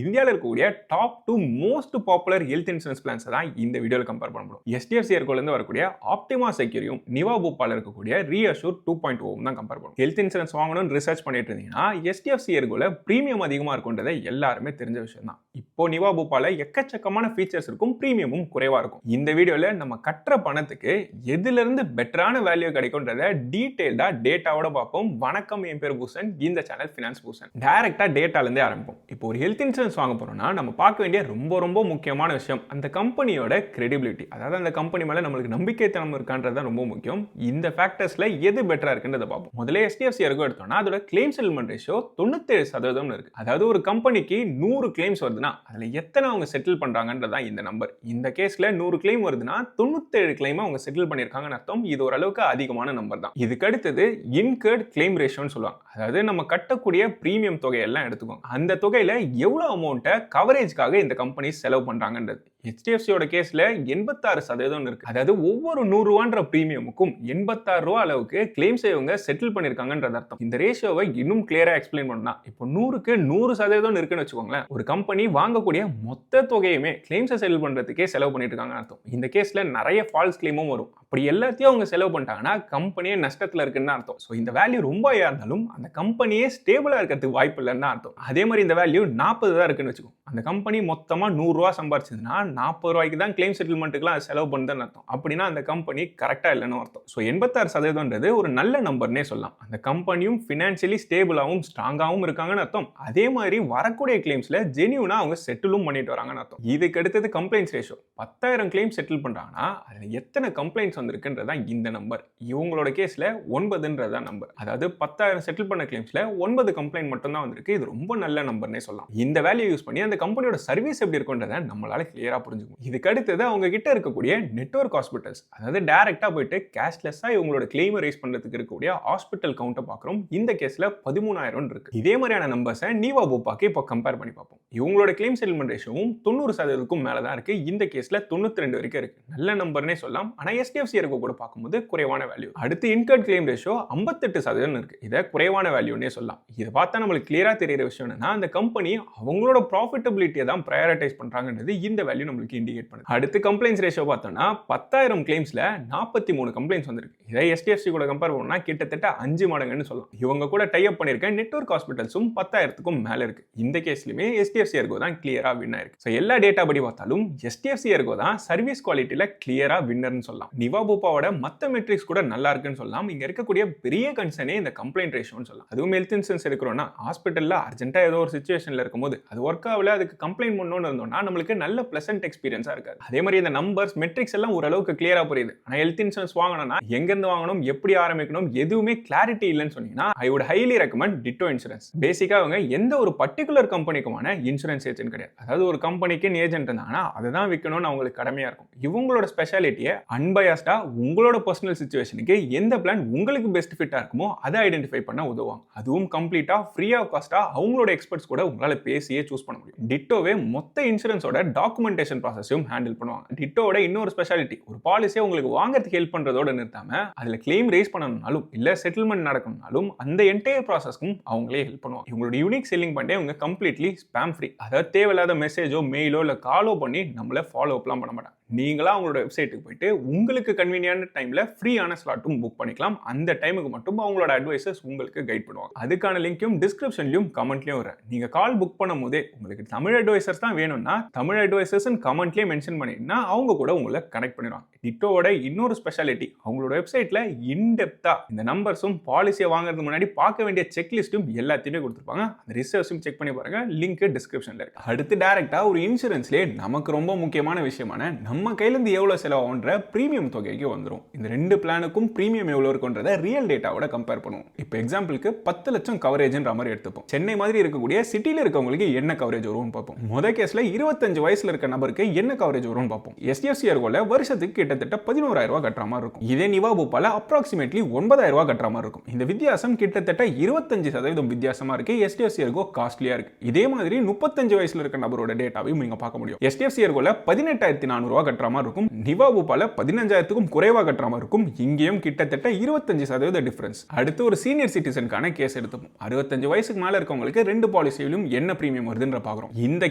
இந்தியாவில் இருக்கக்கூடிய top 2 most popular health insurance plans தான் இந்த வீடியோவில் கம்பேர் பண்ண முடியும். எஸ்டிஎஃப்சி ஏர்கோலேருந்து வரக்கூடிய ஆப்டிமா செக்யூரியும் நிவா பூப்பால இருக்கக்கூடிய ரீஅஷூர் 2.0 தான் கம்பேர் பண்ணும். ஹெல்த் இன்சூரன்ஸ் வாங்கணும்னு ரிசர்ச் பண்ணிட்டு இருந்தீங்கன்னா எஸ்டிஎஃப்சி ஏர்கோல பிரீமியம் அதிகமாக இருக்கும்ன்றதை எல்லாருமே தெரிஞ்ச விஷயம் தான். இப்போ நிவா பூப்பால எக்கச்சக்கமான ஃபீச்சர்ஸ் இருக்கும், பிரீமியமும் குறைவா இருக்கும். இந்த வீடியோல நம்ம கட்டுற பணத்துக்கு எதுல இருந்து பெட்டரான வேல்யூ கிடைக்கும்ன்றத டீடைல்டா டேட்டாவோட பார்ப்போம். வணக்கம், என் பேர் பூசன். இந்த சேனல் ஃபினான்ஸ் பூசன். டைரக்டா டேட்டால இருந்தே ஆரம்பிப்போம். இப்போ ஒரு ஹெல்த் இன்சூரன்ஸ் வாங்க போறோம்னா நம்ம பார்க்க வேண்டிய ரொம்ப முக்கியமான விஷயம் அந்த கம்பெனியோட கிரெடிபிலிட்டி. அதாவது அந்த கம்பெனி மேல நம்மளுக்கு நம்பிக்கைத்தனம் இருக்கான்றது தான் ரொம்ப முக்கியம். இந்த ஃபேக்டர்ஸ்ல எது பெட்டரா இருக்குன்றத பார்ப்போம். முதல்ல எஸ்டிஎஃப்சி ஏர்கோ எடுத்தோம்னா அதோட கிளைம் செட்டில்மெண்ட் ரேஷியோ 97% இருக்கு. அதாவது ஒரு கம்பெனிக்கு 100 கிளைம்ஸ் வருதுன்னா அதுல எத்தனை அவங்க செட்டில் பண்றாங்கன்றதா இந்த நம்பர். இந்த கேஸ்ல 100 கிளைம் வருதுன்னா 97 கிளைம் அவங்க செட்டில் பண்ணிருக்காங்கன்னு அர்த்தம். இது ஓரளவுக்கு அதிகமான நம்பர் தான். இதுக்கு அடுத்தது இன்கர்ட் கிளைம் ரேஷியோன்னு சொல்லுவாங்க. அதாவது நம்ம கட்டக்கூடிய பிரீமியம் தொகையெல்லாம் எடுத்துக்கோங்க. அந்த தொகையில எவ்வளவு அமௌண்ட்டை கவரேஜ்க்காக இந்த கம்பெனி செலவு பண்றாங்கன்றது. HDFCயோட கேஸ்ல 86% இருக்கு. அதாவது ஒவ்வொரு 100 ரூபான்ற பிரீமியமுக்கும் 86 ரூபா அளவுக்கு கிளைம்ஸ் இவங்க செட்டில் பண்ணிருக்காங்கன்றது அர்த்தம். இந்த ரேஷியோவை இன்னும் கிளியரா எக்ஸ்பிளைன் பண்ணா இப்போ 100க்கு 100% இருக்குன்னு வச்சுக்கோங்களேன். ஒரு கம்பெனி வாங்கக்கூடிய மொத்த தொகையுமே கிளைம்ஸை செட்டில் பண்றதுக்கே செலவு பண்ணிட்டு இருக்காங்கன்னு அர்த்தம். இந்த கேஸ்ல நிறைய ஃபால்ஸ் கிளைமும் வரும். அப்படி எல்லாத்தையும் அவங்க செலவு பண்ணிட்டாங்கன்னா கம்பெனியே நஷ்டத்துல இருக்குன்னு அர்த்தம். ஸோ இந்த வேல்யூ ரொம்ப இருந்தாலும் அந்த கம்பெனியே ஸ்டேபிளா இருக்கிறதுக்கு வாய்ப்பு இல்லைன்னு அர்த்தம். அதே மாதிரி இந்த வேல்யூ 40 தான் இருக்குன்னு வச்சுக்கோங்க. அந்த கம்பெனி மொத்தமா 100 ரூபா சம்பாரிச்சதுன்னா 40 ரூபாய்க்கு தான் கிளைம் செட்டில்மெண்ட்டுக்குலாம் செலவு பண்ணுதுன்னு அர்த்தம். அப்படின்னா அந்த கம்பெனி கரெக்டா இல்லைன்னு அர்த்தம். ஸோ 86% ஒரு நல்ல நம்பர்னே சொல்லலாம். அந்த கம்பெனியும் ஃபினான்ஷியலி ஸ்டேபிளாகவும் ஸ்ட்ராங்காகவும் இருக்காங்கன்னு அர்த்தம். அதே மாதிரி வரக்கூடிய கிளைம்ஸ்ல ஜெனியூனா அவங்க செட்டிலும் பண்ணிட்டு வராங்கன்னு அர்த்தம். இதுக்கு அடுத்தது கம்ப்ளைண்ட்ஸ் ரேஷியோ. 10,000 கிளைம் செட்டில் பண்றாங்கன்னா அதுல எத்தனை கம்ப்ளைண்ட்ஸ் வந்திருக்குன்றதா இந்த நம்பர். இவங்களோட கேஸ்ல 9ன்றதா நம்பர். அதாவது 10,000 செட்டில் பண்ண கிளைம்ஸ்ல 9 கம்ப்ளைண்ட் மட்டும் தான் வந்திருக்கு. இது ரொம்ப நல்ல நம்பர்னே சொல்லலாம். இந்த வேல்யூ யூஸ் பண்ணி அந்த கம்பெனியோட சர்வீஸ் எப்படி இருக்குன்றதை நம்மளால கிளியரா புரிஞ்சுக்கணும். இதுக்கு அடுத்தது அவங்க கிட்ட இருக்கக்கூடிய நெட்வொர்க் ஹாஸ்பிட்டல்ஸ், அதாவது டைரக்டா போயிட்டு கேஷ்லெஸ்ஸா இவங்களோட கிளைம் ரைஸ் பண்றதுக்கு இருக்கக்கூடிய ஹாஸ்பிட்டல் கவுண்ட்டை பார்க்குறோம். இந்த கேஸ்ல 13,000 இருக்கு. இதே மாதிரியான நம்பர்ஸை நிவா பூப்பாக்கு இப்போ கம்பேர் பண்ணி பார்ப்போம். இவங்களோட கிளைம் செட்டில்மெண்ட் ரேஷியோவும் 90%க்கும் மேல தான் இருக்கு. இந்த கேஸ்ல 92 வரைக்கும் இருக்கு. நல்ல நம்பர்னே சொல்லலாம். ஆனா எஸ்டிஎஃப்சி ஏர்கோ கூட பார்க்கும்போது குறைவான வேல்யூ. அடுத்து இன்கர்ட் கிளைம் ரேஷியோ 58% இருக்கு. இதை குறைவான வேல்யூனே சொல்லலாம். இதை பார்த்தா நம்மளுக்கு கிளியரா தெரியுற விஷயம் என்னன்னா அந்த கம்பெனி அவங்களோட ப்ராஃபிட்டபிலிட்டியை தான் ப்ரையாரிட்டைஸ் பண்றாங்கன்றது இந்த வேல்யூ நம்மளுக்கு இண்டிகேட் பண்ணுது. அடுத்து கம்ப்ளைண்ட்ஸ் ரேஷியோ பார்த்தோம்னா 10,000 கிளைம்ஸ்ல 43 கம்ப்ளைண்ட்ஸ் வந்திருக்கு. இதை எஸ்டிஎஃப்சி கூட கம்பேர் பண்ணா கிட்டத்தட்ட 5 மடங்குன்னு சொல்லலாம். இவங்க கூட டை அப் பண்ணிருக்க நெட்வொர்க் ஹாஸ்பிட்டல்ஸும் 10,000க்கும் மேல இருக்கு. இந்த கேஸ்லயுமே எஸ்டிஎஃப்சி ஏர்கோ தான் கிளியரா வின் ஆயிருக்கு. ஸோ எல்லா டேட்டா படி பார்த்தாலும் எஸ்டிஎஃப்சி ஏர்கோ தான் சர்வீஸ் குவாலிட்டியில கிளியரா வின்னர்னு சொல்லலாம். நிவா பூப்பாவோட மத்த மெட்ரிக்ஸ் கூட நல்லா இருக்குன்னு சொல்லலாம். இங்க இருக்கக்கூடிய பெரிய கன்சர்னே இந்த கம்ப்ளைண்ட் ரேஷியோன்னு சொல்லலாம். அதுவும் ஹெல்த் இன்சூரன்ஸ் எடுக்கிறோம்னா ஹாஸ்பிட்டல்ல அர்ஜென்ட்டா ஏதோ ஒரு சிச்சுவேஷன்ல இருக்கும்போது அது ஒர்க் ஆகல, அதுக்கு கம்ப்ளைண்ட் பண்ணணும்னு இருந்தோம்னா நம்மளுக்கு நல்ல பிளசன்ட் எக்ஸ்பீரியன்ஸா இருக்காது. அதே மாதிரி இந்த நம்பர்ஸ் மெட்ரிக்ஸ் எல்லாம் ஓரளவுக்கு கிளியரா புரியுது. ஆனா ஹெல்த் இன்சூரன்ஸ் வாங்கணும்னா எங்க இருந்து வாங்கணும், எப்படி ஆரம்பிக்கணும், எதுவுமே கிளாரிட்டி இல்லைன்னு சொன்னீங்கன்னா I would highly recommend Ditto insurance. பேசிக்கா அவங்க எந்த ஒரு பர்டிகுலர் கம்பெனிக்குமான இன்சூரன்ஸ் ஏஜென்ட் கிடையாது. அதாவது ஒரு கம்பெனிக்கு ஏஜென்ட் இருந்தாங்கன்னா அதை தான் விற்கணும்னு அவங்களுக்கு கடமையா இருக்கும். இவங்களோட ஸ்பெஷாலிட்டியை அன்பயாஸ்டா உங்களோட பர்சனல் சிச்சுவேஷனுக்கு எந்த பிளான் உங்களுக்கு பெஸ்ட் ஃபிட்டா இருக்குமோ அதை ஐடென்டிஃபை பண்ண உதவுவாங்க. அதுவும் கம்ப்ளீட்டா ஃப்ரீ ஆஃப் காஸ்டா அவங்களோட எக்ஸ்பர்ட்ஸ் கூட உங்களால பேசியே சூஸ் பண்ண முடியும். டிட்டோவே மொத்த இன்சூரன்ஸோட டாக்குமெண்டேஷன் ப்ராசஸையும் ஹேண்டில் பண்ணுவாங்க. டிட்டோட இன்னொரு ஸ்பெஷாலிட்டி, ஒரு பாலிசியை உங்களுக்கு வாங்குறதுக்கு ஹெல்ப் பண்றதோட நிறுத்தாம அதுல கிளைம் ரைஸ் பண்ணணும்னாலும் இல்ல செட்டில்மெண்ட் நடக்கணும்னாலும் அந்த என்டையர் ப்ராசஸ்க்கும் அவங்களே ஹெல்ப் பண்ணுவாங்க. இவங்களோட யூனிக் செல்லிங் பண்ணிட்டு அவங்க கம்ப்ளீட்லி ஸ்பாம் ஃப்ரீ. அதாவது தேவையில்லாத மெசேஜோ மெயிலோ இல்ல காலோ பண்ணி நம்மள ஃபாலோ அப்லாம் பண்ண மாட்டாங்க. நீங்களா அவங்களோட வெப்சைட்டுக்கு போயிட்டு உங்களுக்கு கன்வீனியன்ட் டைம்ல ஃப்ரீயான ஸ்லாட்டும் புக் பண்ணிக்கலாம். அந்த டைமுக்கு மட்டும் அவங்களோட அட்வைசர்ஸ் உங்களுக்கு கைட் பண்ணுவாங்க. அதுக்கான லிங்க்கும் டிஸ்கிரிப்ஷன்லயும் கமெண்ட்லயும் வரேன். நீங்க கால் புக் பண்ணும்போதே உங்களுக்கு தமிழ் அட்வைசர்ஸ் தான் வேணும்னா தமிழ் அட்வைசர்ஸ் கமெண்ட்லயே மென்ஷன் பண்ணிட்டீங்கன்னா அவங்க கூட உங்களை கனெக்ட் பண்ணிடுவாங்க. டிட்டோவோட இன்னொரு ஸ்பெஷாலிட்டி, அவங்களோட வெப்சைட்ல இன்டெப்தா இந்த நம்பர்ஸும் பாலிசியை வாங்குறதுக்கு முன்னாடி பார்க்க வேண்டிய செக்லிஸ்டும் எல்லாத்தையுமே கொடுத்துருப்பாங்க. அந்த ரிசர்ச்சும் செக் பண்ணி பாருங்க. லிங்க் டிஸ்கிரிப்ஷன்ல இருக்கு. அடுத்து டைரக்டா ஒரு இன்சூரன்ஸ்லயே நமக்கு ரொம்ப முக்கியமான விஷயமான நம்ம கையில இருந்து எவ்வளவு செலவாகுன்ற பிரீமியம் தொகைக்கு வந்துரும். இந்த ரெண்டு பிளானுக்கும் பிரீமியம் எவ்வளவு இருக்குன்றத ரியல் டேட்டாவோட கம்பேர் பண்ணுவோம். இப்போ எக்ஸாம்பிளுக்கு 10 லட்சம் கவரேஜ்ன்ற மாதிரி எடுத்துப்போம். சென்னை மாதிரி இருக்கக்கூடிய சிட்டில இருக்கவங்களுக்கு என்ன கவரேஜ் வரும்னு பார்ப்போம். முதல் கேஸ்ல 25 வயசுல இருக்க நபருக்கு என்ன கவரேஜ் வரும்னு பார்ப்போம். எஸ்டிஎஃப்சி ஏர்கோல வருஷத்துக்கு கிட்டத்தட்ட 11,000 ரூபாய் கட்டுற மாதிரி இருக்கும். இதே நிவா பூப்பால அப்ராக்சிமேட்லி 9,000 ரூபாய் கட்டுற மாதிரி இருக்கும். இந்த வித்தியாசம் கிட்டத்தட்ட 25% வித்தியாசமா இருக்கு. எஸ்டிஎஃப்சி ஏர்கோ காஸ்ட்லியா இருக்கு. இதே மாதிரி 35 வயசுல இருக்க நபரோட டேட்டாவையும் நீங்க பார்க்க முடியும். எஸ்டிஎஃப்சி ஏர்கோல 18,400 கட்டுற மாதிரி இருக்கும். நிவா பூபால 15,000க்கும் குறைவா கட்டுற மாதிரி இருக்கும். இங்கேயும் கிட்டத்தட்ட 25% டிஃபரன்ஸ். அடுத்து ஒரு சீனியர் சிட்டிசனுக்கான கேஸ் எடுத்துப்போம். 65 வயசுக்கு மேல இருக்கவங்களுக்கு ரெண்டு பாலிசியிலும் என்ன பிரீமியம் வருதுன்ற பாக்குறோம். இந்த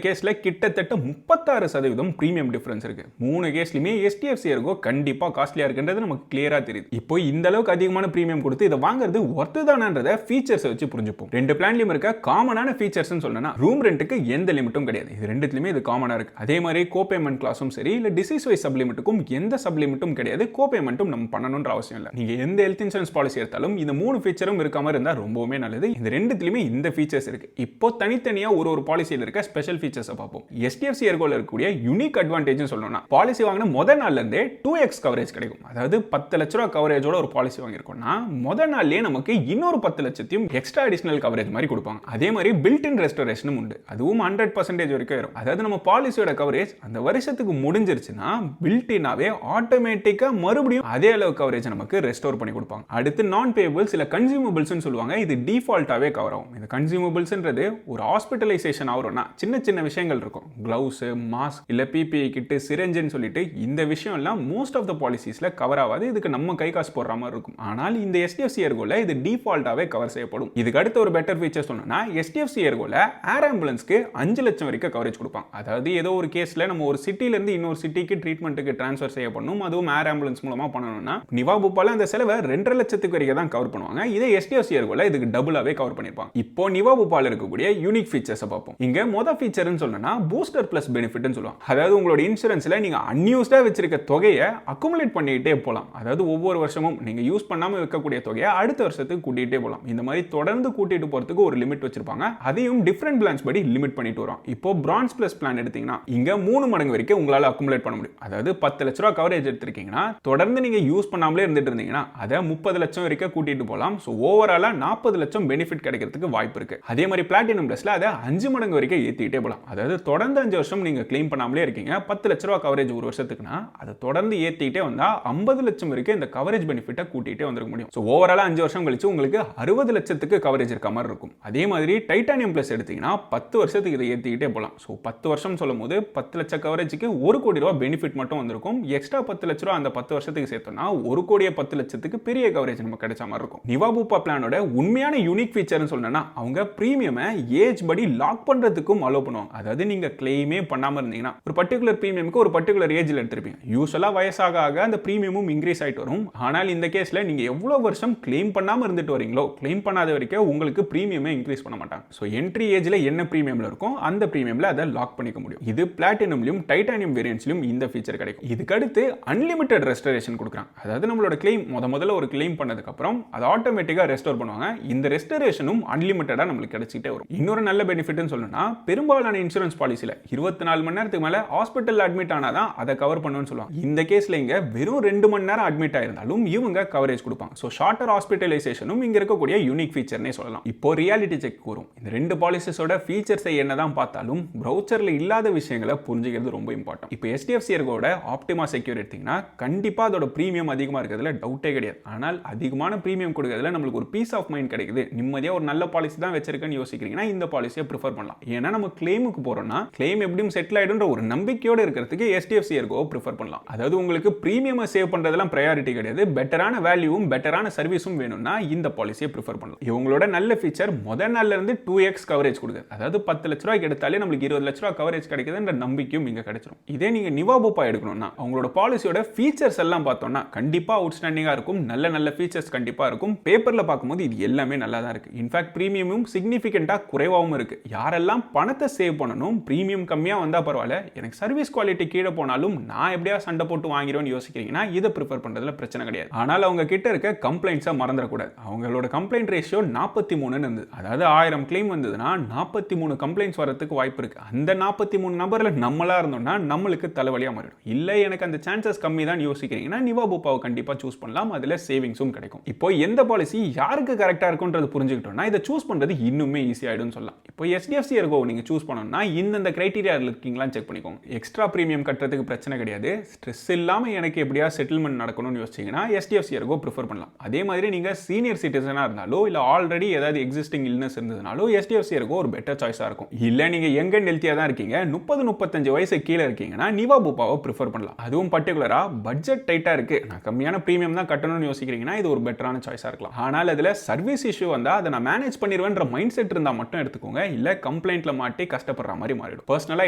கேஸ்ல கிட்டத்தட்ட 36% பிரீமியம் டிஃபரன்ஸ் இருக்கு. மூணு கேஸ்லயுமே HDFC ERGO கண்டிப்பா காஸ்ட்லியா இருக்குன்றது நமக்கு கிளியரா தெரியுது. இப்போ இந்த அளவுக்கு அதிகமான பிரீமியம் கொடுத்து இதை வாங்குறது ஒர்த் தானன்றத ஃபீச்சர்ஸ் வச்சு புரிஞ்சுப்போம். ரெண்டு பிளான்லயும் இருக்க காமனான ஃபீச்சர்ஸ் சொன்னா ரூம் ரெண்ட்டுக்கு எந்த லிமிட்டும் கிடையாது. இது ரெண்டுலயுமே இது காமனா இருக்கு. அதே மாதிரி கோபேமெண்ட் கிளாஸும் சரி, இல்ல டிசீஸ் வைஸ் சப்ளிமெண்ட்டுக்கும் எந்த சப்ளிமெண்ட்டும் கிடையாது. கோபேமெண்ட்டும் நம்ம பண்ணணும்ன்ற அவசியம் இல்லை. நீங்க எந்த ஹெல்த் இன்சூரன்ஸ் பாலிசி எடுத்தாலும் இந்த மூணு ஃபீச்சரும் இருக்காம இருந்தா ரொம்பவே நல்லது. இந்த ரெண்டுலயுமே இந்த ஃபீச்சர்ஸ் இருக்கு. இப்போ தனித்தனியா ஒரு பாலிசியில் இருக்க ஸ்பெஷல் ஃபீச்சர்ஸ் பார்ப்போம். HDFC ERGOல இருக்கக்கூடிய யூனிக் அட்வான்டேஜ் சொல்லணும்னா பாலிசி வாங்கின முதல் நாள்ல இருந்தே 2x கவரேஜ் கிடைக்கும். அதாவது 10 லட்ச ரூபாய் கவரேஜோட ஒரு பாலிசி வாங்கியிருக்கோம்னா முதல் நாள்லயே நமக்கு இன்னொரு 10 லட்சத்தையும் எக்ஸ்ட்ரா அடிஷனல் கவரேஜ் மாதிரி கொடுப்பாங்க. அதே மாதிரி பில்ட் இன் ரெஸ்டோரேஷனும் உண்டு. அதுவும் 100% வரைக்கும் வரும். அதாவது நம்ம பாலிசியோட கவரேஜ் அந்த வருஷத்துக்கு முடிஞ்சிருச்சுன்னா பில்ட் இன்னாவே ஆட்டோமேட்டிக்கா மறுபடியும் அதே அளவு கவரேஜ் நமக்கு ரெஸ்டோர் பண்ணி கொடுப்பாங்க. அடுத்து நான் பேயபிள்ஸ் இல்ல கன்சியூமபிள்ஸ் சொல்லுவாங்க. இது டிஃபால்ட்டாவே கவர் ஆகும். இந்த கன்சியூமபிள்ஸ்ன்றது ஒரு ஹாஸ்பிட்டலைசேஷன் ஆகுறோம்னா சின்ன சின்ன விஷயங்கள் இருக்கும். கிளவுஸ், மாஸ்க் இல்ல PPE கிட், சிரிஞ்சுன்னு சொல்லிட்டு இந்த விஷயம் எல்லாம் மோஸ்ட் ஆஃப் த பாலிசிஸ்ல கவர் ஆகாது. இதுக்கு நம்ம கை காசு போடுற மாதிரி இருக்கும். ஆனால் இந்த HDFC ERGOல இது டிஃபால்ட்டாவே கவர் செய்யப்படும். இதுக்கு அடுத்து ஒரு பெட்டர் ஃபீச்சர் சொன்னா HDFC ERGOல ஏர் ஆம்புலன்ஸ்க்கு 5 லட்சம் வரைக்கும் கவரேஜ் கொடுப்பாங்க. அதாவது ஏதோ ஒரு கேஸ்ல நம்ம ஒரு சிட்டில இருந்து இன்னொரு சிட்டிக்கு ட்ரீட்மெண்ட்டுக்கு ட்ரான்ஸ்ஃபர் செய்யப்படணும், அதுவும் ஏர் ஆம்புலன்ஸ் மூலமா பண்ணணும்னா நிவா பூபால அந்த செலவை 2.5 லட்சத்துக்கு வரைக்கும் தான் கவர் பண்ணுவாங்க. இதே HDFC ERGOல இதுக்கு டபுளாவே கவர் பண்ணிருப்பாங்க. இப்போ நிவா பூபால இருக்கக்கூடிய யூனிக் ஃபீச்சர்ஸ் பார்ப்போம். இங்க மொத ஃபீச்சர்னு சொன்னா பூஸ்டர் பிளஸ் பெனிஃபிட்னு சொல்லுவாங்க. அதாவது உங்களோட இன்சூரன்ஸ்ல நீங்க அன்யூஸ்டா வச்சிருக்க தொகையை அக்குமுலேட் பண்ணிட்டே போலாம். அதாவது ஒவ்வொரு வருஷமும் நீங்க யூஸ் பண்ணாம வைக்கக்கூடிய தொகையை அடுத்த வருஷத்துக்கு கூட்டிட்டே போலாம். இந்த மாதிரி தொடர்ந்து கூட்டிட்டு போறதுக்கு ஒரு லிமிட் வச்சிருப்பாங்க. அதையும் டிஃபரண்ட் பிளான்ஸ் படி லிமிட் பண்ணிட்டு வரோம். இப்போ பிரான்ஸ் பிளஸ் பிளான் எடுத்தீங்கன்னா இங்க 3 மடங்கு வரைக்கும் உங்களால அக்குமுலேட் பண்ண முடியும். அதாவது 10 லட்ச ரூபாய் கவரேஜ் எடுத்திருக்கீங்கன்னா தொடர்ந்து நீங்க யூஸ் பண்ணாமலே இருந்துட்டு இருந்தீங்கன்னா அதை 30 லட்சம் வரைக்கும் கூட்டிட்டு போலாம். சோ ஓவராலா 40 லட்சம் பெனிஃபிட் கிடைக்கிறதுக்கு வாய்ப்பு இருக்கு. அதே மாதிரி பிளாட்டினம் பிளஸ்ல அதை 5 மடங்கு வரைக்கும் ஏத்திட்டே போலாம். அதாவது தொடர்ந்து 5 வருஷம் நீங்க கிளைம் பண்ணாமலே இருக்கீங்க, 10 லட்ச ரூபாய் கவரேஜ் ஒரு வருஷத்துக்குனா அதை தொடர்ந்து ஏத்திட்டே வந்தா 50 லட்சம் வரைக்கும் இந்த கவரேஜ் பெனிஃபிட்டை கூட்டிட்டே வந்துருக்க முடியும். சோ ஓவராலா 5 வருஷம் கழிச்சு உங்களுக்கு 60 லட்சத்துக்கு கவரேஜ் இருக்க மாதிரி இருக்கும். அதே மாதிரி டைட்டானியம் பிளஸ் எடுத்தீங்கன்னா 10 வருஷத்துக்கு இதை ஏத்திக்கிட்டே போலாம். சோ 10 வருஷம் சொல்லும்போது 10 லட்சம் கவரேஜ்க்கு 1 கோடி ரூபாய் பெனிஃபிட் மட்டும் வந்திருக்கும். எக்ஸ்ட்ரா 10 லட்ச ரூபாய் அந்த 10 வருஷத்துக்கு சேர்த்தோம்னா 1 கோடியே 10 லட்சத்துக்கு பெரிய கவரேஜ் நமக்கு கிடைச்ச மாதிரி இருக்கும். நிவா பூபா பிளானோட உண்மையான யூனிக் ஃபீச்சர்னு சொன்னா அவங்க பிரீமியமை ஏஜ் படி லாக் பண்றதுக்கும் அலோ பண்ணுவாங்க. அதாவது நீங்க கிளைமே பண்ணாம இருந்தீங்கன்னா ஒரு பர்டிகுலர் பிரீமியமுக்கு ஒரு பர்டிகுலர் ஏஜ்ல எடுத்திருப்பீங்க. யூசுவலா வயசாக ஆக அந்த பிரீமியமும் இன்க்ரீஸ் ஆயிட்டு வரும். ஆனால் இந்த கேஸ்ல நீங்க எவ்வளவு வருஷம் கிளைம் பண்ணாம இருந்துட்டு வரீங்களோ கிளைம் பண்ணாத வரைக்கும் உங்களுக்கு பிரீமியமே இன்க்ரீஸ் பண்ண மாட்டாங்க. சோ என்ட்ரி ஏஜ்ல என்ன பிரீமியம்ல இருக்கும் அந்த பிரீமியம்ல அதை லாக் பண்ணிக்க முடியும். இது பிளாட்டினம்லயும் டைட்டானியம் வேரியன்ட்ஸ்லயும் இந்த ஃபீச்சர் கிடைக்கும். இதுக்கு அடுத்து அன்லிமிட்டெட் ரெஸ்டரேஷன் கொடுக்குறாங்க. அதாவது நம்மளோட கிளைம் முதல்ல ஒரு கிளைம் பண்ணதுக்கு அப்புறம் அதை ஆட்டோமேட்டிக்கா ரெஸ்டோர் பண்ணுவாங்க. இந்த ரெஸ்டரேஷனும் அன்லிமிட்டடா நமக்கு கிடைச்சிட்டே வரும். இன்னொரு நல்ல பெனிஃபிட்னு சொல்லணும்னா பெரும்பாலான இன்சூரன்ஸ் பாலிசில 24 மணி நேரத்துக்கு மேல ஹாஸ்பிட்டல் அட்மிட் ஆனாதான் அதை கவர் பண்ணுன்னு சொல்லுவாங்க. இந்த கேஸ்ல இங்க வெறும் 2 மணி நேரம் அட்மிட் ஆயிருந்தாலும் இவங்க கவரேஜ் கொடுப்பாங்க. சோ ஷார்ட்டர் ஹாஸ்பிட்டலைசேஷனும் இங்க இருக்கக்கூடிய யூனிக் ஃபீச்சர்னே சொல்லலாம். இப்போ ரியாலிட்டி செக் வரும். இந்த ரெண்டு பாலிசிஸோட ஃபீச்சர்ஸை என்னதான் பார்த்தாலும் ப்ரௌசர்ல இல்லாத விஷயங்களை புரிஞ்சுக்கிறது ரொம்ப இம்பார்ட்டன்ட். இப்போ HDFC ERGOட ஆப்டிமா செக்யூர் எடுத்தீங்கன்னா கண்டிப்பா அதோட பிரீமியம் அதிகமா இருக்கிறதுல டவுட்டே கிடையாது. ஆனால் அதிகமான பிரீமியம் கொடுக்கிறதுல நம்மளுக்கு ஒரு பீஸ் ஆஃப் மைண்ட் கிடைக்குது. நிம்மதியா ஒரு நல்ல பாலிசி தான் வச்சிருக்கேன்னு யோசிக்கிறீங்கன்னா இந்த பாலிசியை ப்ரிஃபர் பண்ணலாம். ஏன்னா நம்ம கிளைமுக்கு போறோம்னா கிளைம் எப்படியும் செட்டில் ஆயிடும்ன்ற ஒரு நம்பிக்கையோட இருக்கிறதுக்கு HDFC ERGO ப்ரிஃபர் பண்ணலாம். அதாவது உங்களுக்கு பிரீமியம் சேவ் பண்றதெல்லாம் பிரையாரிட்டி கிடையாது. பெட்டரான வேல்யூவும் பெட்டரான சர்வீஸும் வேணும்னா இந்த பாலிசியை ப்ரிஃபர் பண்ணலாம். இவங்களோட நல்ல ஃபீச்சர் முதல் நாள்ல இருந்து 2x கவரேஜ் கொடுக்குது. அதாவது 10 லட்ச ரூபாய்க்கு எடுத்தாலே நம்மளுக்கு 20 லட்ச ரூபாய் கவரேஜ் கிடைக்குதுன்ற நம்பிக்கையும் இங்க கிடைச்சிரும். இதே நீங்க நிவா பூபா எடுக்கணும்னா அவங்களோட பாலிசியோட ஃபீச்சர்ஸ் எல்லாம் பார்த்தோம்னா கண்டிப்பா அவுட்ஸ்டாண்டிங்கா இருக்கும். நல்ல ஃபீச்சர்ஸ் கண்டிப்பா இருக்கும். பேப்பர்ல பார்க்கும்போது இது எல்லாமே நல்லா தான் இருக்கு. இன்ஃபேக்ட் பிரீமியமும் சிக்னிஃபிகண்டா குறைவாகவும் இருக்கு. யாரெல்லாம் பணத்தை சேவ் பண்ணணும், பிரீமியம் கம்மியா வந்தா பரவாயில்ல, எனக்கு சர்வீஸ் குவாலிட்டி கீழே போனாலும் நான் எப்படியா சண்டை போட்டு வாங்கிடுவேன்னு யோசிக்கிறீங்கன்னா இதை ப்ரிஃபர் பண்றதுல பிரச்சனை கிடையாது. ஆனால் அவங்க கிட்ட இருக்க கம்ப்ளைண்ட்ஸை மறந்துடக்கூடாது. அவங்களோட கம்ப்ளைண்ட் ரேஷியோ 43 இருந்தது. அதாவது 1000 கிளைம் வந்ததுன்னா 43 கம்ப்ளைண்ட்ஸ் வரதுக்கு வாய்ப்பு இருக்கு. அந்த 43 நம்பர்ல நம்மளா இருந்தோம்னா நம்மளுக்கு தலைவலியா மாறிடும். இல்ல எனக்கு அந்த சான்சஸ் கம்மி தான் யோசிக்கிறீங்கன்னா நிவா பூபாவை கண்டிப்பா சூஸ் பண்ணலாம். அதுல சேவிங்ஸும் கிடைக்கும். இப்போ எந்த பாலிசி யாருக்கு கரெக்டா இருக்கும்ன்றது புரிஞ்சுக்கிட்டோம்னா இதை சூஸ் பண்றது இன்னுமே ஈஸி ஆயிடும் சொல்லலாம். இப்போ HDFC ERGO நீங்க சூஸ் பண்ணணும்னா இந்த கிரைட்டீரியா இருக்கீங்களான்னு செக் பண்ணிக்கோங்க. எக்ஸ்ட்ரா பிரீமியம் கட்டுறதுக்கு பிரச்சனை கிடையாது. ஸ்ட்ரெஸ் இல்லாம எனக்கு எப்படியா செட்டில்மெண்ட் நடக்கணும்னு யோசிச்சீங்கன்னா HDFC ERGO ப்ரிஃபர் பண்ணலாம். அதே மாதிரி நீங்க சீனியர் சிட்டிசனா இருந்தாலோ இல்ல ஆல்ரெடி ஏதாவது எக்ஸிஸ்டிங் இல்னஸ் இருந்ததுனாலோ HDFC ERGO ஒரு பெட்டர் சாய்ஸா இருக்கும். இல்ல நீங்க யங் அண்ட் ஹெல்த்தியா தான் இருக்கீங்க, 30-35 வயசு கீழே இருக்கீங்கன்னா நிவா பூப்பாவை ப்ரிஃபர் பண்ணலாம். அதுவும் பர்டிகுலரா பட்ஜெட் டைட்டா இருக்கு, நான் கம்மியான பிரீமியம் தான் கட்டணும்னு யோசிக்கிறீங்கன்னா இது ஒரு பெட்டரான சாய்ஸா இருக்கலாம். ஆனால் அதுல சர்வீஸ் இஷ்யூ வந்தா அதை நான் மேனேஜ் பண்ணிடுவேன்ற மைண்ட் செட் இருந்தா மட்டும் எடுத்துக்கோங்க, இல்ல கம்ப்ளைண்ட்ல மாட்டி கஷ்டப்படுற மாதிரி மாறிடும். பர்சனலா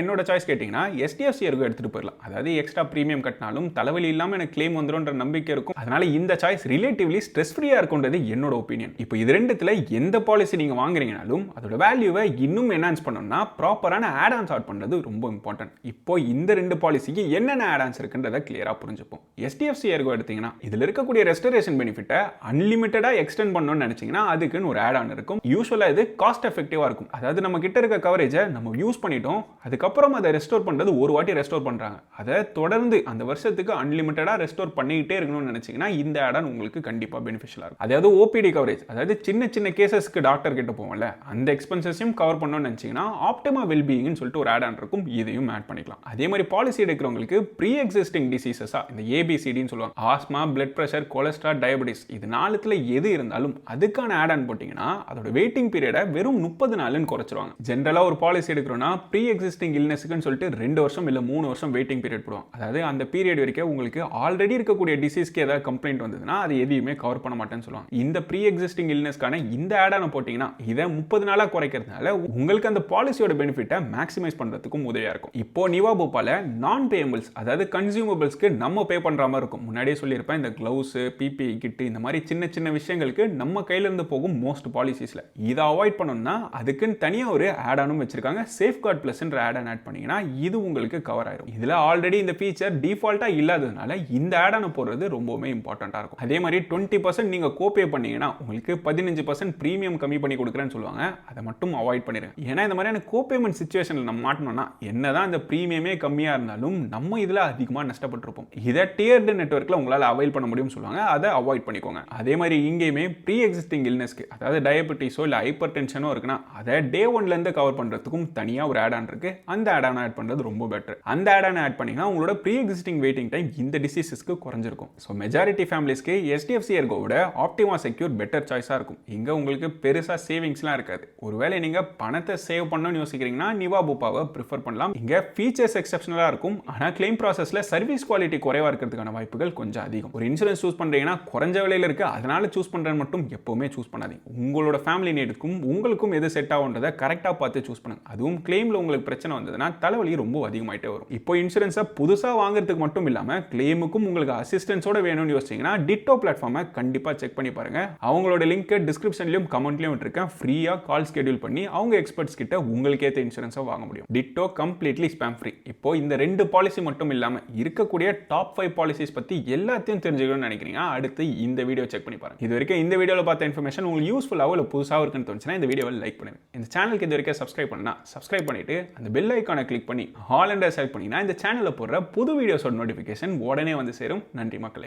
என்னோட சாய்ஸ் கேட்டீங்கன்னா HDFC ERGO எடுத்துட்டு போயிடலாம். அதாவது எக்ஸ்ட்ரா பிரீமியம் கட்டினாலும் தலைவலி இல்லாம எனக்கு கிளைம் வந்துரும்ன்ற நம்பிக்கை இருக்கும். அதனால இந்த சாய்ஸ் ரிலேட்டிவ்லி ஸ்ட்ரெஸ் ஃப்ரீயா இருக்கும்ன்றது என்னோட ஒப்பீனியன். இப்போ இது ரெண்டுத்துல எந்த பாலிசி நீங்க வாங்குறீங்கனாலும் அதோட வேல்யூவை இன்னும் என்ஹான்ஸ் பண்ணணும்னா ப்ராப்பரான ஆட் ஆன்ஸ் ஆட் பண்றது ரொம்ப இம்பார்ட்டன்ட். இப்போ இந்த ரெண்டு பாலிசிக்கு என்னென்ன ஆட் ஆன்ஸ் இருக்குன்றதை கிளியரா புரிஞ்சுப்போம். HDFC ERGO எடுத்தீங்கன்னா இதுல இருக்கக்கூடிய ரெஸ்டரேஷன் பெனிஃபிட்டை அன்லிமிட்டடா எக்ஸ்டெண்ட் பண்ணணும்னு நினைச்சீங்கன்னா அதுக்குன்னு ஒரு ஆட் ஆன் இருக்கும். யூசுவலா இது காஸ்ட் எஃபெக்டிவா இருக்கும். அதாவது நம்ம கிட்ட இருக்க கவரேஜை நம்ம யூஸ் பண்ணிட்டோம், அதுக்கப்புறம் அதை ரெஸ்டோர் பண்றது ஒரு வாட்டி ரெஸ்டோர் பண்றாங்க, அதை தொடர்ந்து அந்த வருஷத்துக்கு அன்லிமிட்டடா ரெஸ்டோர் பண்ணிக்கிட்டே இருக்கணும்னு நினைச்சீங்கன்னா இந்த ஆட் ஆன் உங்களுக்கு கண்டிப்பா பெனிஃபிஷியலா இருக்கும். அதாவது OPD கவரேஜ், அதாவது சின்ன சின்ன கேசஸ்க்கு டாக்டர் கிட்ட போவோம்ல, அந்த எக்ஸ்பென்சஸையும் கவர் பண்ணணும்னு நினைச்சீங்கன்னா ஆப்டிமா வெல்பீயிங்னு சொல்லிட்டு ஒரு ஆட் ஆன் இருக்கும், இதையும் ஆட் பண்ணிக்கலாம். அதே மாதிரி பாலிசி எடுக்கிறவங்களுக்கு ப்ரீ எக்ஸிஸ்டிங் டிசீசஸா இந்த ABCDன்னு சொல்லுவாங்க, asthma, blood pressure, cholesterol, diabetes, இது நாலுத்துல எது இருந்தாலும் அதுக்கான ஆட் ஆன் போட்டீங்கன்னா அதோட வெயிட்டிங் பீரியடை வெறும் 30 நாள்னு குறைச்சிருவாங்க. ஜென்ரலா ஒரு பாலிசி எடுக்கிறோம்னா ப்ரீ எக்ஸிஸ்டிங் இல்னஸ்க்குன்னு சொல்லிட்டு 2 வருஷம் இல்ல 3 வருஷம் வெயிட்டிங் பீரியட் போடுவாங்க. அதாவது அந்த பீரியட் வரைக்கும் உங்களுக்கு ஆல்ரெடி இருக்கக்கூடிய டிசீஸ்க்கு ஏதாவது கம்ப்ளைண்ட் வந்ததுன்னா அது எதையுமே கவர் பண்ண மாட்டேன்னு சொல்லுவாங்க. இந்த ப்ரீ எக்ஸிஸ்டிங் இல்னஸ்க்கான இந்த ஆட் ஆன் போட்டீங்கன்னா இதை 30 நாளா குறைக்கிறதுனால உங்களுக்கு அந்த பாலிசியோட பெனிஃபிட்டை மேக்ஸிமைஸ் பண்றதுக்கும் உதவியா இருக்கும். இப்போ நிவா பூபால நான் பேயபிள்ஸ், அதாவது கன்சியூமபிள்ஸ்க்கு நம்ம பே பண்ற மாதிரி இருக்கும். முன்னாடியே சொல்லியிருப்பேன், இந்த கிளவுஸ், PPE கிட், இந்த மாதிரி சின்ன சின்ன விஷயங்களுக்கு நம்ம கையில இருந்து போகும் மோஸ்ட் பாலிசிஸ்ல இதை அவாய்ட் பண்ணணும்னா அதுக்குன்னு தனியா ஒரு ஆட் ஆனும் வச்சிருக்காங்க. சேஃப்கார்ட் பிளஸ்ன்ற ஆட் ஆன் ஆட் பண்ணீங்கன்னா இது உங்களுக்கு கவர் ஆயிரும். இதுல ஆல்ரெடி இந்த ஃபீச்சர் டிஃபால்ட்டா இல்லாததுனால இந்த ஆட் ஆன் போடுறது ரொம்பவே இம்பார்ட்டன்ட்டா இருக்கும். அதே மாதிரி 20% நீங்க கோபே பண்ணீங்கன்னா உங்களுக்கு 15% பிரீமியம் கம்மி பண்ணி கொடுக்குறேன்னு சொல்லுவாங்க, அதை மட்டும் அவாய்ட் பண்ணிடுங்க. ஏன்னா இந்த மாதிரியான கோபேமெண்ட் சிச்சுவேஷன்ல நம்ம மாட்டணும்னா என்னதான் இந்த பிரீமியமே கம்மியா இருந்தாலும் நம்ம இதுல அதிகமா நஷ்டப்பட்டிருப்போம். இதை டியர்டு நெட்வொர்க்ல உங்களால அவைல் பண்ண முடியும்னு சொல்லுவாங்க, அதை அவாய்ட் பண்ணிக்கோங்க. அதே மாதிரி இங்கேயுமே ப்ரீ எக்ஸிஸ்டிங் இல்னஸ்க்கு, அதாவது டயபெட்டிஸோ இல்ல ஹைப்பர் டென்ஷனோ இருக்குன்னா அதை டே 1ல இருந்து கவர் பண்றதுக்கும் தனியா ஒரு ஆட் ஆன் இருக்கு. அந்த ஆட் ஆன் ஆட் பண்றது ரொம்ப பெட்டர். அந்த ஆட் ஆன் ஆட் பண்ணீங்கன்னா உங்களோட ப்ரீ எக்ஸிஸ்டிங் வெயிட்டிங் டைம் இந்த டிசீசஸ்க்கு குறைஞ்சிருக்கும். ஸோ மெஜாரிட்டி ஃபேமிலிஸ்க்கு HDFC ERGOவோட ஆப்டிமா செக்யூர் பெட்டர் சாய்ஸா இருக்கும். இங்க உங்களுக்கு பெருசா சேவிங்ஸ்லாம் இருக்காது. ஒருவேளை நீங்க பணத்தை சேவ் பண்ணணும்னு யோசிக்கிறீங்கன்னா நிவா பூபாவை ப்ரிஃபர் பண்ணலாம். இங்க ஃபீச்சர்ஸ் எக்ஸெப்ஷனலா இருக்கும், ஆனா கிளைம் ப்ராசஸ்ல சர்வீஸ் குவாலிட்டி குறைவா இருக்கிறதுக்கான வாய்ப்புகள் கொஞ்சம் அதிகம். ஒரு இன்சூரன்ஸ் சூஸ் பண்றீங்கன்னா குறைஞ்ச விலையில இருக்கு அதனால சூஸ் பண்றேன்னு மட்டும் எப்பவுமே சூஸ் பண்ணாதீங்க. உங்களோட ஃபேமிலி நீடுக்கும் உங்களுக்கும் எது செட் ஆகுன்றதை கரெக்டா பார்த்து சூஸ் பண்ணுங்க. அதுவும் கிளைம்ல உங்களுக்கு பிரச்சனை வந்ததுன்னா தலைவலி ரொம்ப அதிகமாயிட்டே வரும். இப்போ இன்சூரன்ஸை புதுசா வாங்குறதுக்கு மட்டும் இல்லாம கிளைமுக்கும் உங்களுக்கு அசிஸ்டன்ஸோட வேணும்னு யோசிச்சீங்கன்னா டிட்டோ பிளாட்ஃபார்மை கண்டிப்பா செக் பண்ணி பாருங்க. அவங்களோட லிங்க் டிஸ்கிரிப்ஷன்லயும் கமெண்ட்லயும் விட்டுருக்கேன். ஃப்ரீயா கால் ஸ்கெடியூல் பண்ணி அவங்க எக்ஸ்பர்ட்ஸ் கிட்ட உங்களுக்கு ஏற்ற இன்சூரன்ஸை வாங்க முடியும். Ditto completely spam free. இப்போ இந்த ரெண்டு பாலிசி மட்டும் இல்லாம இருக்கக்கூடிய டாப் 5 பாலிசிஸ் பத்தி எல்லாத்தையும் தெரிஞ்சுக்கணும்னு நினைக்கிறீங்க, அடுத்து இந்த வீடியோ செக் பண்ணி பாருங்க. இது வரைக்கும் இந்த வீடியோல பார்த்த இன்ஃபர்மேஷன் உங்களுக்கு யூஸ்ஃபுல்லாவோ இல்ல புதுசாக இருக்குன்னு தோணுச்சுன்னா இந்த வீடியோவை லைக் பண்ணுங்க. இந்த சேனலுக்கு இது வரைக்கும் சப்ஸ்கிரைப் பண்ணா சப்ஸ்கிரைப் பண்ணிட்டு அந்த பெல் ஐகானை கிளிக் பண்ணி ஆல் அண்ட் செலக்ட் பண்ணினா இந்த சேனல்ல போடுற புது வீடியோஸோட நோட்டிஃபிகேஷன் உடனே வந்து சேரும். நன்றி மக்களே.